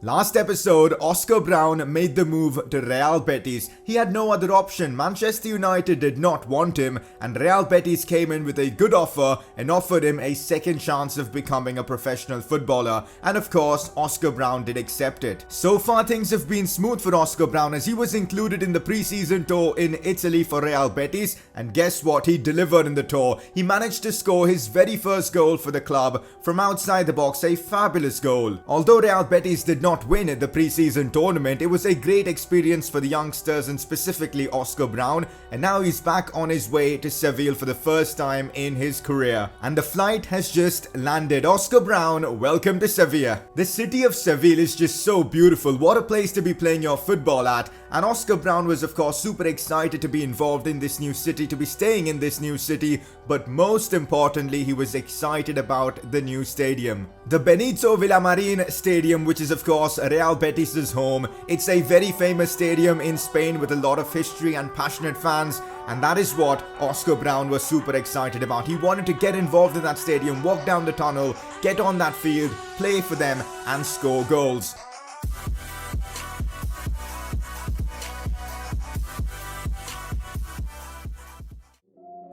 Last episode, Oscar Brown made the move to Real Betis. He had no other option. Manchester United did not want him, and Real Betis came in with a good offer and offered him a second chance of becoming a professional footballer. And of course, Oscar Brown did accept it. So far, things have been smooth for Oscar Brown as he was included in the pre-season tour in Italy for Real Betis. And guess what? He delivered in the tour. He managed to score his very first goal for the club from outside the box, a fabulous goal. Although Real Betis did not win at the pre-season tournament, it was a great experience for the youngsters and specifically Oscar Brown, and now he's back on his way to Seville for the first time in his career. And the flight has just landed. Oscar Brown, welcome to Sevilla. The city of Seville is just so beautiful. What a place to be playing your football at. And Oscar Brown was of course super excited to be involved in this new city, to be staying in this new city, but most importantly he was excited about the new stadium. The Benito Villamarin Stadium, which is of course Real Betis' home. It's a very famous stadium in Spain with a lot of history and passionate fans, and that is what Oscar Brown was super excited about. He wanted to get involved in that stadium, walk down the tunnel, get on that field, play for them and score goals.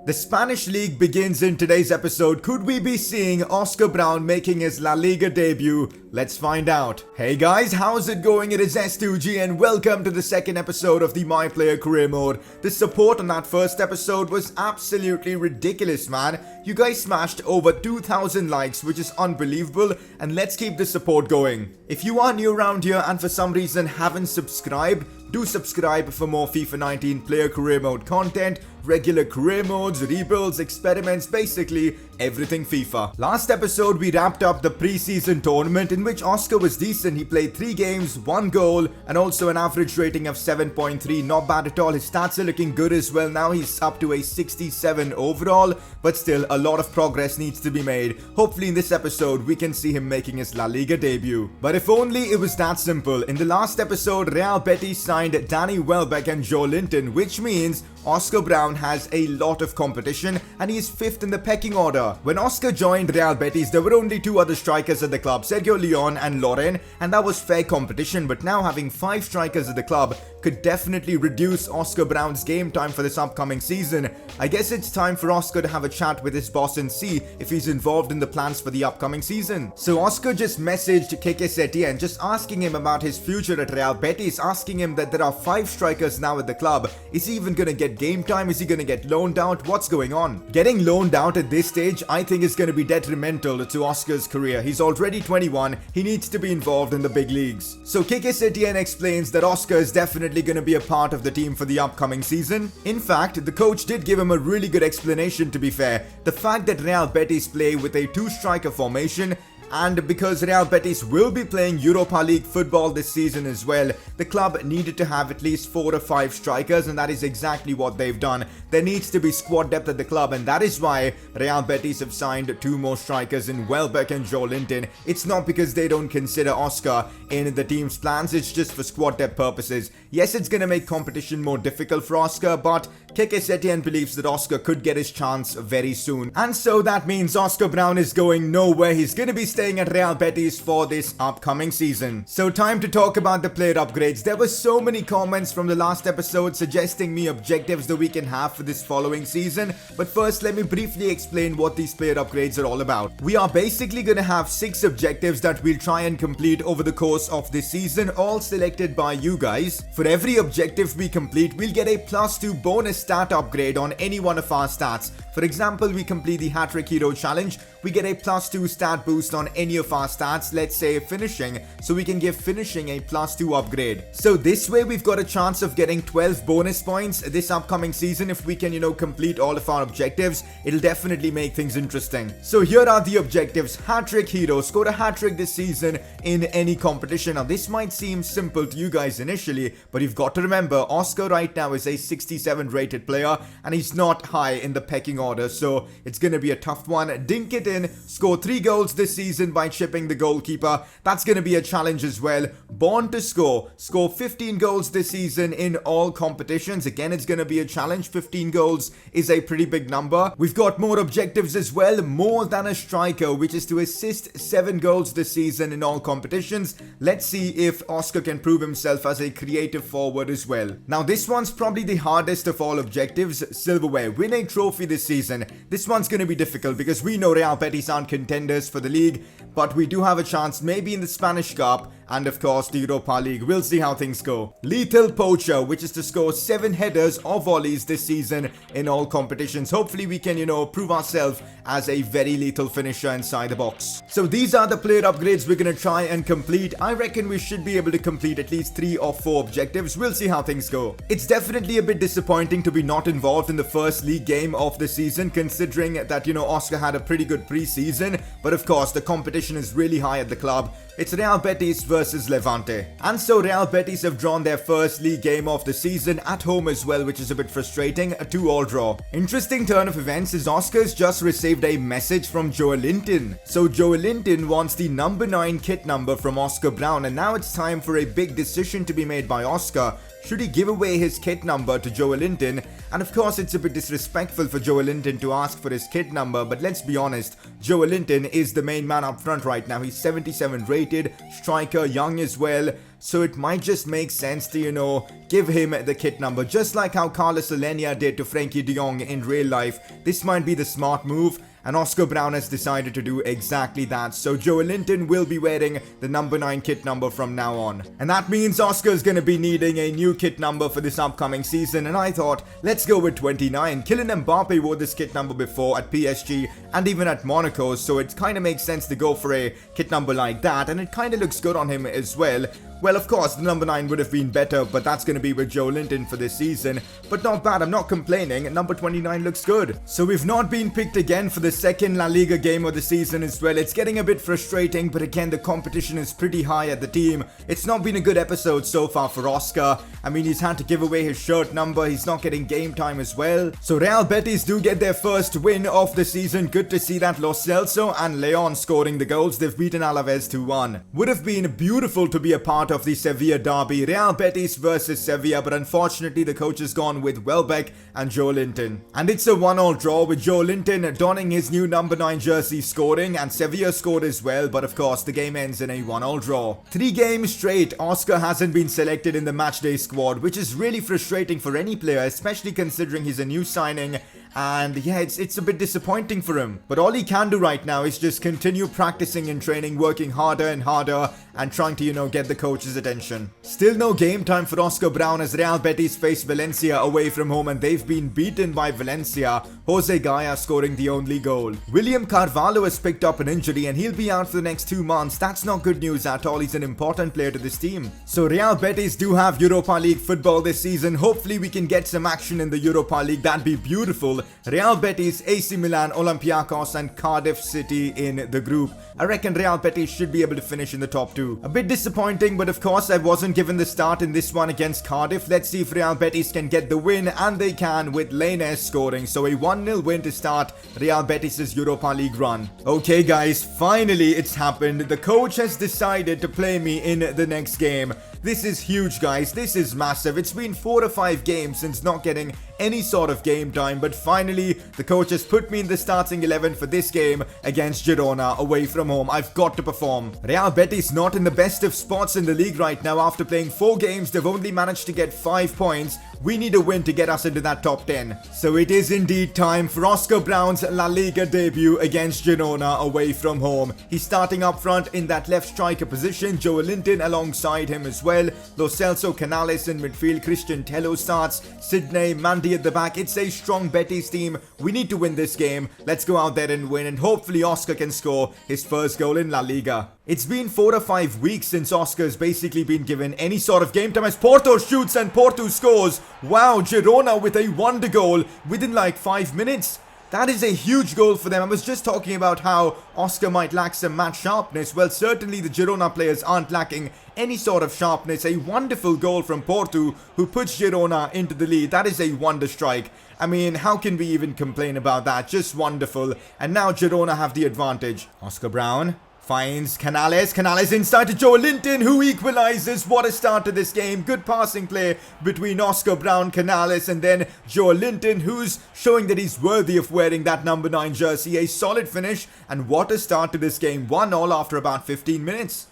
The Spanish League begins in today's episode. Could we be seeing Oscar Brown making his La Liga debut? Let's find out. Hey guys, how's it going? It is S2G and welcome to the second episode of the My Player Career Mode. The support on that first episode was absolutely ridiculous, man. You guys smashed over 2,000 likes, which is unbelievable, and let's keep the support going. If you are new around here and for some reason haven't subscribed, do subscribe for more FIFA 19 Player Career Mode content, regular career modes, rebuilds, experiments, basically everything FIFA. Last episode we wrapped up the pre-season tournament in which Oscar was decent. He played 3 games, 1 goal and also an average rating of 7.3. Not bad at all. His stats are looking good as well. Now he's up to a 67 overall, but still a lot of progress needs to be made. Hopefully in this episode we can see him making his La Liga debut. But if only it was that simple. In the last episode, Real Betis signed Danny Welbeck and Joe Linton, which means Oscar Brown has a lot of competition and he is 5th in the pecking order. When Oscar joined Real Betis, there were only 2 other strikers at the club, Sergio Leon and Loren, and that was fair competition, but now having 5 strikers at the club could definitely reduce Oscar Brown's game time for this upcoming season. I guess it's time for Oscar to have a chat with his boss and see if he's involved in the plans for the upcoming season. So Oscar just messaged Keke Setien just asking him about his future at Real Betis, asking him that there are 5 strikers now at the club. Is he even gonna get game time? Is he gonna get loaned out? What's going on? Getting loaned out at this stage I think is gonna be detrimental to Oscar's career. He's already 21, he needs to be involved in the big leagues. So Keke Setien explains that Oscar is definitely going to be a part of the team for the upcoming season. In fact, the coach did give him a really good explanation, to be fair. The fact that Real Betis play with a 2-striker formation, and because Real Betis will be playing Europa League football this season as well, the club needed to have at least 4 or 5 strikers, and that is exactly what they've done. There needs to be squad depth at the club, and that is why Real Betis have signed 2 more strikers in Welbeck and Joe Linton. It's not because they don't consider Oscar in the team's plans, it's just for squad depth purposes. Yes, it's going to make competition more difficult for Oscar, but Keke Setien believes that Oscar could get his chance very soon. And so that means Oscar Brown is going nowhere. He's going to be staying at Real Betis for this upcoming season. So time to talk about the player upgrades. There were so many comments from the last episode suggesting me objectives that we can have for this following season. But first, let me briefly explain what these player upgrades are all about. We are basically going to have 6 objectives that we'll try and complete over the course of this season, all selected by you guys. For every objective we complete, we'll get a +2 bonus stat upgrade on any one of our stats. For example, we complete the Hat-Trick Hero Challenge, we get a +2 stat boost on any of our stats, let's say finishing, so we can give finishing a +2 upgrade. So this way we've got a chance of getting 12 bonus points this upcoming season if we can, complete all of our objectives. It'll definitely make things interesting. So here are the objectives. Hat-Trick Hero, score a hat-trick this season in any competition. Now this might seem simple to you guys initially, but you've got to remember Oscar right now is a 67 rated player and he's not high in the pecking order, so it's gonna be a tough one. Dink it in, score 3 goals this season by chipping the goalkeeper. That's gonna be a challenge as well. Born to score 15 goals this season in all competitions. Again, it's gonna be a challenge. 15 goals is a pretty big number. We've got more objectives as well, more than a striker, which is to assist 7 goals this season in all competitions. Let's see if Oscar can prove himself as a creative forward as well. Now this one's probably the hardest of all objectives. Silverware, win a trophy this season. This one's going to be difficult because we know Real Betis aren't contenders for the league, but we do have a chance maybe in the Spanish Cup and of course the Europa League. We'll see how things go. Lethal Poacher, which is to score 7 headers or volleys this season in all competitions. Hopefully we can, prove ourselves as a very lethal finisher inside the box. So these are the player upgrades we're going to try and complete. I reckon we should be able to complete at least 3 or 4 objectives. We'll see how things go. It's definitely a bit disappointing to be not involved in the first league game of the season, considering that, Oscar had a pretty good pre-season. But of course, the competition is really high at the club. It's Real Betis versus Levante. And so Real Betis have drawn their first league game of the season at home as well, which is a bit frustrating. A 2-all draw. Interesting turn of events is Oscar's just received a message from Joelinton. So Joelinton wants the number 9 kit number from Oscar Brown, and now it's time for a big decision to be made by Oscar. Should he give away his kit number to Joelinton? And of course, it's a bit disrespectful for Joelinton to ask for his kit number, but let's be honest, Joelinton is the main man up front right now. He's 77 rated, striker, young as well. So it might just make sense to, give him the kit number. Just like how Carlos Alenia did to Frankie de Jong in real life. This might be the smart move. And Oscar Brown has decided to do exactly that. So Joelinton will be wearing the number 9 kit number from now on. And that means Oscar's going to be needing a new kit number for this upcoming season. And I thought, let's go with 29. Kylian Mbappe wore this kit number before at PSG and even at Monaco. So it kind of makes sense to go for a kit number like that. And it kind of looks good on him as well. Well, of course, the number 9 would have been better, but that's going to be with Joelinton for this season. But not bad, I'm not complaining. Number 29 looks good. So we've not been picked again for the second La Liga game of the season as well. It's getting a bit frustrating, but again, the competition is pretty high at the team. It's not been a good episode so far for Oscar. I mean, he's had to give away his shirt number. He's not getting game time as well. So Real Betis do get their first win of the season. Good to see that Lo Celso and Leon scoring the goals. They've beaten Alaves 2-1. Would have been beautiful to be a part of the Sevilla derby, Real Betis versus Sevilla, but unfortunately the coach has gone with Welbeck and Joelinton. And it's a 1-all draw with Joelinton donning his new number 9 jersey scoring, and Sevilla scored as well, but of course the game ends in a 1-all draw. 3 games straight, Oscar hasn't been selected in the matchday squad, which is really frustrating for any player, especially considering he's a new signing. And yeah, it's a bit disappointing for him. But all he can do right now is just continue practicing and training, working harder and harder, and trying to, get the coach's attention. Still no game time for Oscar Brown as Real Betis face Valencia away from home, and they've been beaten by Valencia. Jose Gaya scoring the only goal. William Carvalho has picked up an injury and he'll be out for the next 2 months. That's not good news at all. He's an important player to this team. So Real Betis do have Europa League football this season. Hopefully we can get some action in the Europa League. That'd be beautiful. Real Betis, AC Milan, Olympiacos and Cardiff City in the group. I reckon Real Betis should be able to finish in the top 2. A bit disappointing, but of course I wasn't given the start in this one against Cardiff. Let's see if Real Betis can get the win, and they can with Lainez scoring. So a 1-0 win to start Real Betis' Europa League run. Okay guys, finally it's happened. The coach has decided to play me in the next game. This is huge guys, this is massive. It's been 4 or 5 games since not getting any sort of game time, but finally the coach has put me in the starting 11 for this game against Girona away from home. I've got to perform. Real Betis not in the best of spots in the league right now. After playing 4 games, they've only managed to get 5 points. We need a win to get us into that top 10. So it is indeed time for Oscar Brown's La Liga debut against Girona away from home. He's starting up front in that left striker position. Joelinton alongside him as well. Lo Celso, Canales in midfield. Christian Tello starts. Sidney, Mandy at the back. It's a strong Betis team. We need to win this game. Let's go out there and win, and hopefully Oscar can score his first goal in La Liga. It's been 4 or 5 weeks since Oscar's basically been given any sort of game time as Porto shoots and Porto scores. Wow, Girona with a wonder goal within like 5 minutes. That is a huge goal for them. I was just talking about how Oscar might lack some match sharpness. Well, certainly the Girona players aren't lacking any sort of sharpness. A wonderful goal from Porto, who puts Girona into the lead. That is a wonder strike. I mean, how can we even complain about that? Just wonderful. And now Girona have the advantage. Oscar Brown finds Canales. Canales inside to Joe Linton, who equalizes. What a start to this game. Good passing play between Oscar Brown, Canales, and then Joe Linton, who's showing that he's worthy of wearing that number 9 jersey. A solid finish, and what a start to this game. 1-1 after about 15 minutes.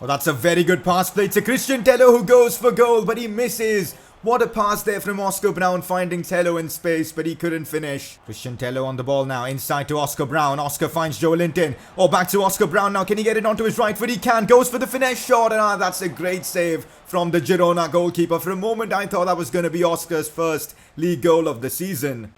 Oh, that's a very good pass play to Christian Tello, who goes for goal, but he misses. What a pass there from Oscar Brown, finding Tello in space, but he couldn't finish. Christian Tello on the ball now, inside to Oscar Brown. Oscar finds Joe Linton. Oh, back to Oscar Brown now. Can he get it onto his right foot? He can. Goes for the finesse shot, and that's a great save from the Girona goalkeeper. For a moment, I thought that was going to be Oscar's first league goal of the season.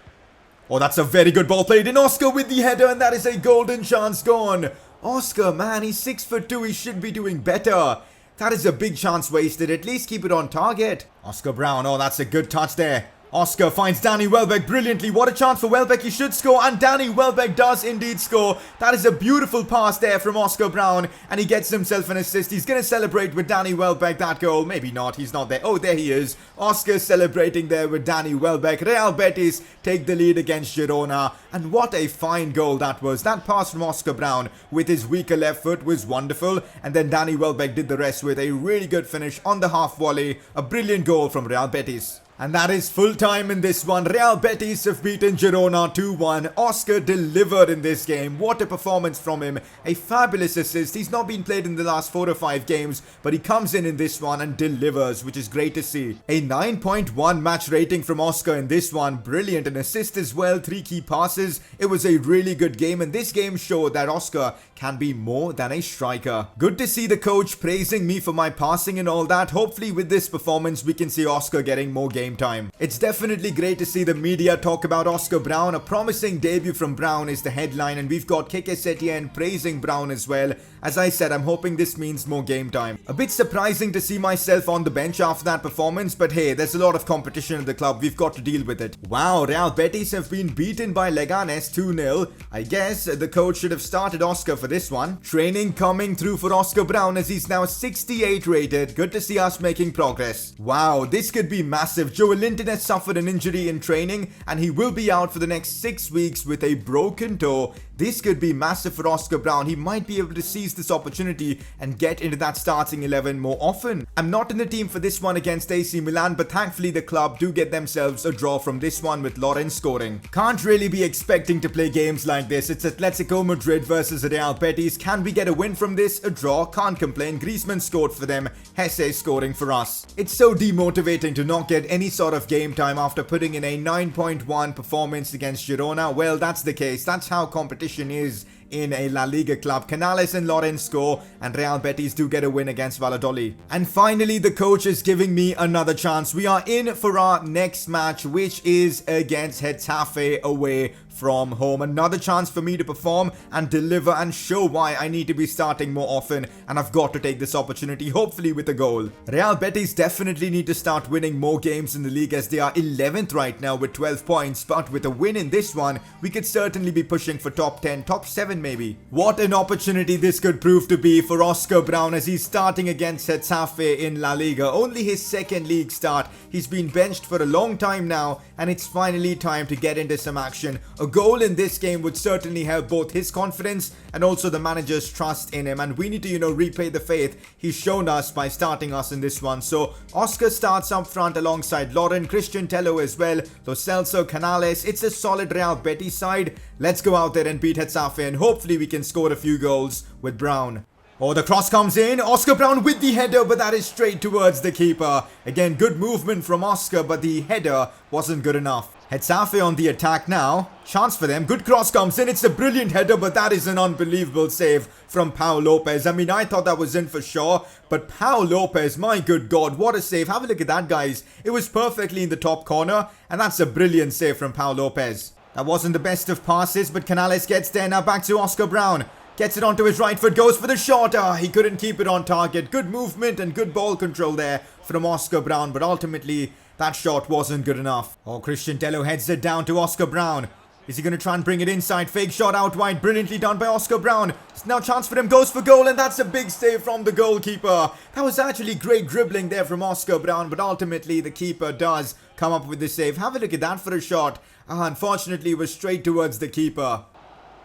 Oh, that's a very good ball played in. Oscar with the header, and that is a golden chance gone. Oscar, man, he's 6'2". He should be doing better. That is a big chance wasted. At least keep it on target. Oscar Brown. Oh, that's a good touch there. Oscar finds Danny Welbeck brilliantly. What a chance for Welbeck. He should score. And Danny Welbeck does indeed score. That is a beautiful pass there from Oscar Brown. And he gets himself an assist. He's going to celebrate with Danny Welbeck that goal. Maybe not. He's not there. Oh, there he is. Oscar celebrating there with Danny Welbeck. Real Betis take the lead against Girona. And what a fine goal that was. That pass from Oscar Brown with his weaker left foot was wonderful. And then Danny Welbeck did the rest with a really good finish on the half volley. A brilliant goal from Real Betis. And that is full time in this one. Real Betis have beaten Girona 2-1. Oscar delivered in this game. What a performance from him. A fabulous assist. He's not been played in the last 4 or 5 games, but he comes in this one and delivers, which is great to see. A 9.1 match rating from Oscar in this one. Brilliant. An assist as well. 3 key passes. It was a really good game, and this game showed that Oscar can be more than a striker. Good to see the coach praising me for my passing and all that. Hopefully with this performance, we can see Oscar getting more game time. It's definitely great to see the media talk about Oscar Brown. A promising debut from Brown is the headline, and we've got Kike Setien praising Brown as well. As I said, I'm hoping this means more game time. A bit surprising to see myself on the bench after that performance, but hey, there's a lot of competition in the club. We've got to deal with it. Wow, Real Betis have been beaten by Leganes 2-0. I guess the coach should have started Oscar for this one. Training coming through for Oscar Brown as he's now 68 rated. Good to see us making progress. Wow, this could be massive. Joe Linton has suffered an injury in training, and he will be out for the next 6 weeks with a broken toe. This could be massive for Oscar Brown. He might be able to seize this opportunity and get into that starting 11 more often. I'm not in the team for this one against AC Milan, but thankfully the club do get themselves a draw from this one with Lawrence scoring. Can't really be expecting to play games like this. It's Atletico Madrid versus Real Betis. Can we get a win from this? A draw? Can't complain. Griezmann scored for them. Hesse scoring for us. It's so demotivating to not get any sort of game time after putting in a 9.1 performance against Girona. Well, that's the case. That's how competition is in a La Liga club. Canales and Lawrence score, and Real Betis do get a win against Valladolid. And finally, the coach is giving me another chance. We are in for our next match, which is against Getafe away from home. Another chance for me to perform and deliver and show why I need to be starting more often, and I've got to take this opportunity, hopefully with a goal. Real Betis definitely need to start winning more games in the league as they are 11th right now with 12 points, but with a win in this one, we could certainly be pushing for top 10, top 7 maybe. What an opportunity this could prove to be for Oscar Brown as he's starting against Getafe in La Liga. Only his second league start. He's been benched for a long time now, and it's finally time to get into some action. A goal in this game would certainly help both his confidence and also the manager's trust in him, and we need to, repay the faith he's shown us by starting us in this one. So Oscar starts up front alongside Lauren, Christian Tello as well, Lo Celso, Canales. It's a solid Real Betis side. Let's go out there and beat Getafe, and hopefully we can score a few goals with Brown. Oh, the cross comes in. Oscar Brown with the header, but that is straight towards the keeper. Again, good movement from Oscar, but the header wasn't good enough. Getafe on the attack now. Chance for them. Good cross comes in. It's a brilliant header, but that is an unbelievable save from Pau Lopez. I mean, I thought that was in for sure, but Pau Lopez, my good God, what a save. Have a look at that, guys. It was perfectly in the top corner, and that's a brilliant save from Pau Lopez. That wasn't the best of passes, but Canales gets there. Now back to Oscar Brown. Gets it onto his right foot, goes for the shot. He couldn't keep it on target. Good movement and good ball control there from Oscar Brown, but ultimately that shot wasn't good enough. Oh, Christian Tello heads it down to Oscar Brown. Is he going to try and bring it inside? Fake shot out wide. Brilliantly done by Oscar Brown. It's now chance for him. Goes for goal. And that's a big save from the goalkeeper. That was actually great dribbling there from Oscar Brown. But ultimately, the keeper does come up with the save. Have a look at that for a shot. Unfortunately, it was straight towards the keeper.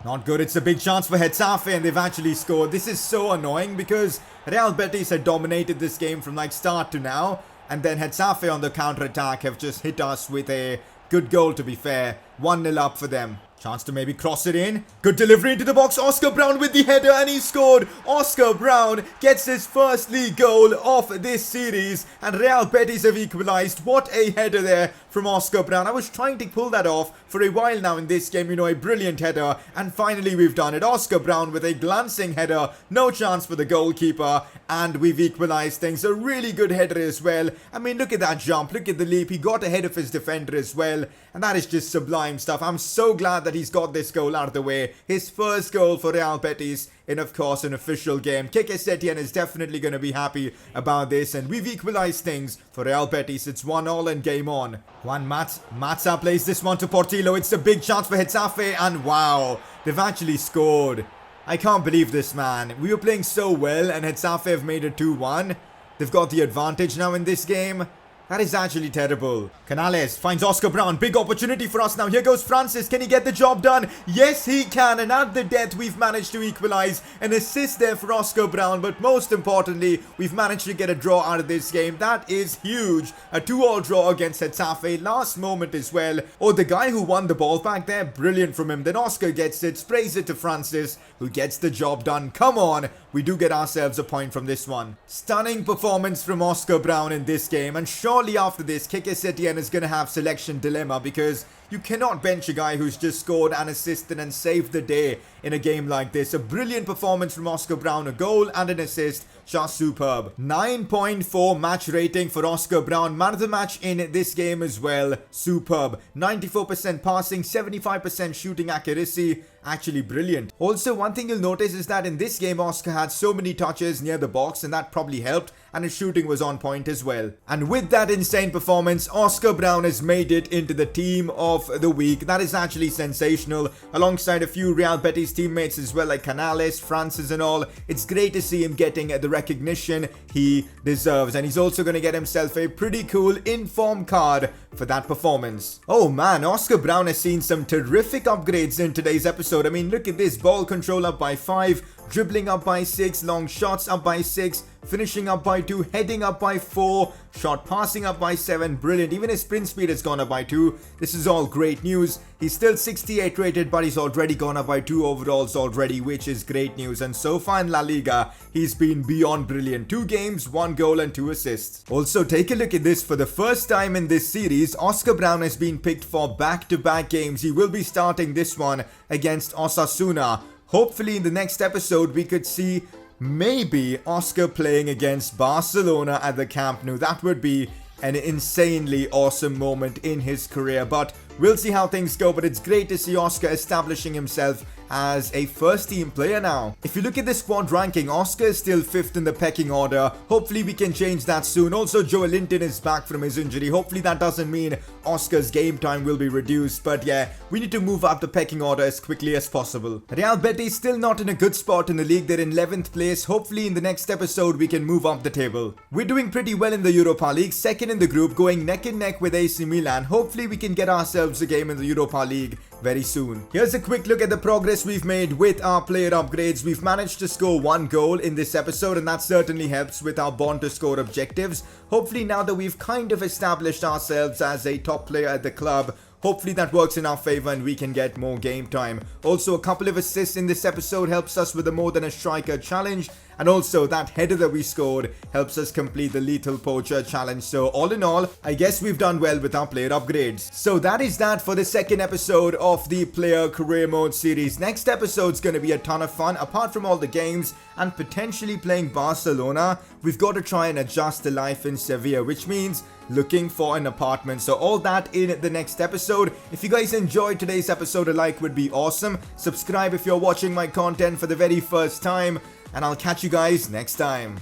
Not good. It's a big chance for Getafe. And they've actually scored. This is so annoying because Real Betis had dominated this game from like start to now. And then Getafe on the counter-attack have just hit us with a good goal, to be fair. 1-0 up for them. Chance to maybe cross it in. Good delivery into the box. Oscar Brown with the header and he scored. Oscar Brown gets his first league goal of this series. And Real Betis have equalized. What a header there from Oscar Brown. I was trying to pull that off for a while now in this game. You know, a brilliant header. And finally we've done it. Oscar Brown with a glancing header. No chance for the goalkeeper. And we've equalized things. A really good header as well. I mean, look at that jump. Look at the leap. He got ahead of his defender as well. And that is just sublime stuff. I'm so glad that he's got this goal out of the way. His first goal for Real Betis in, of course, an official game. Kike Setien is definitely going to be happy about this. And we've equalized things for Real Betis. It's 1-1 and game on. Matza plays this one to Portillo. It's a big chance for Getafe. And wow, they've actually scored. I can't believe this, man. We were playing so well and Getafe have made it 2-1. They've got the advantage now in this game. That is actually terrible. Canales finds Oscar Brown. Big opportunity for us now. Here goes Francis. Can he get the job done? Yes, he can. And at the death, we've managed to equalize. An assist there for Oscar Brown. But most importantly, we've managed to get a draw out of this game. That is huge. A 2-2 draw against Getafe. Last moment as well. Oh, the guy who won the ball back there. Brilliant from him. Then Oscar gets it. Sprays it to Francis, who gets the job done. Come on. We do get ourselves a point from this one. Stunning performance from Oscar Brown in this game. And surely after this, Kike Setien is going to have selection dilemma because you cannot bench a guy who's just scored and assisted and saved the day in a game like this. A brilliant performance from Oscar Brown. A goal and an assist. Just superb. 9.4 match rating for Oscar Brown. Man of the match in this game as well. Superb. 94% passing, 75% shooting accuracy. Actually brilliant. Also, one thing you'll notice is that in this game, Oscar had so many touches near the box and that probably helped. And his shooting was on point as well. And with that insane performance, Oscar Brown has made it into the team of the week. That is actually sensational. Alongside a few Real Betis teammates as well, like Canales, Francis and all. It's great to see him getting the recognition he deserves. And he's also going to get himself a pretty cool inform card for that performance. Oh man, Oscar Brown has seen some terrific upgrades in today's episode. I mean, look at this. Ball control up by 5, dribbling up by 6, long shots up by 6, finishing up by 2, heading up by 4, shot passing up by 7. Brilliant. Even his sprint speed has gone up by 2. This is all great news. He's still 68 rated, but he's already gone up by 2 overalls already, which is great news. And so far in La Liga, he's been beyond brilliant. 2 games, 1 goal and 2 assists. Also, take a look at this. For the first time in this series, Oscar Brown has been picked for back-to-back games. He will be starting this one against Osasuna. Hopefully in the next episode, we could see maybe Oscar playing against Barcelona at the Camp Nou. That would be an insanely awesome moment in his career. But we'll see how things go. But it's great to see Oscar establishing himself as a first team player now. If you look at the squad ranking, Oscar is still 5th in the pecking order. Hopefully we can change that soon. Also, Joe Linton is back from his injury. Hopefully that doesn't mean Oscar's game time will be reduced. But yeah, we need to move up the pecking order as quickly as possible. Real Betis still not in a good spot in the league. They're in 11th place. Hopefully in the next episode we can move up the table. We're doing pretty well in the Europa League. 2nd in the group, going neck and neck with AC Milan. Hopefully we can get ourselves a game in the Europa League very soon. Here's a quick look at the progress we've made with our player upgrades. We've managed to score 1 goal in this episode, and that certainly helps with our born to score objectives. Hopefully now that we've kind of established ourselves as a top player at the club, hopefully that works in our favor and we can get more game time. Also, a couple of assists in this episode helps us with the more than a striker challenge. And also that header that we scored helps us complete the lethal poacher challenge. So all in all, I guess we've done well with our player upgrades. So that is that for the second episode of the player career mode series. Next episode's going to be a ton of fun. Apart from all the games and potentially playing Barcelona, we've got to try and adjust to life in Sevilla, which means looking for an apartment. So all that in the next episode. If you guys enjoyed today's episode, a like would be awesome. Subscribe if you're watching my content for the very first time. And I'll catch you guys next time.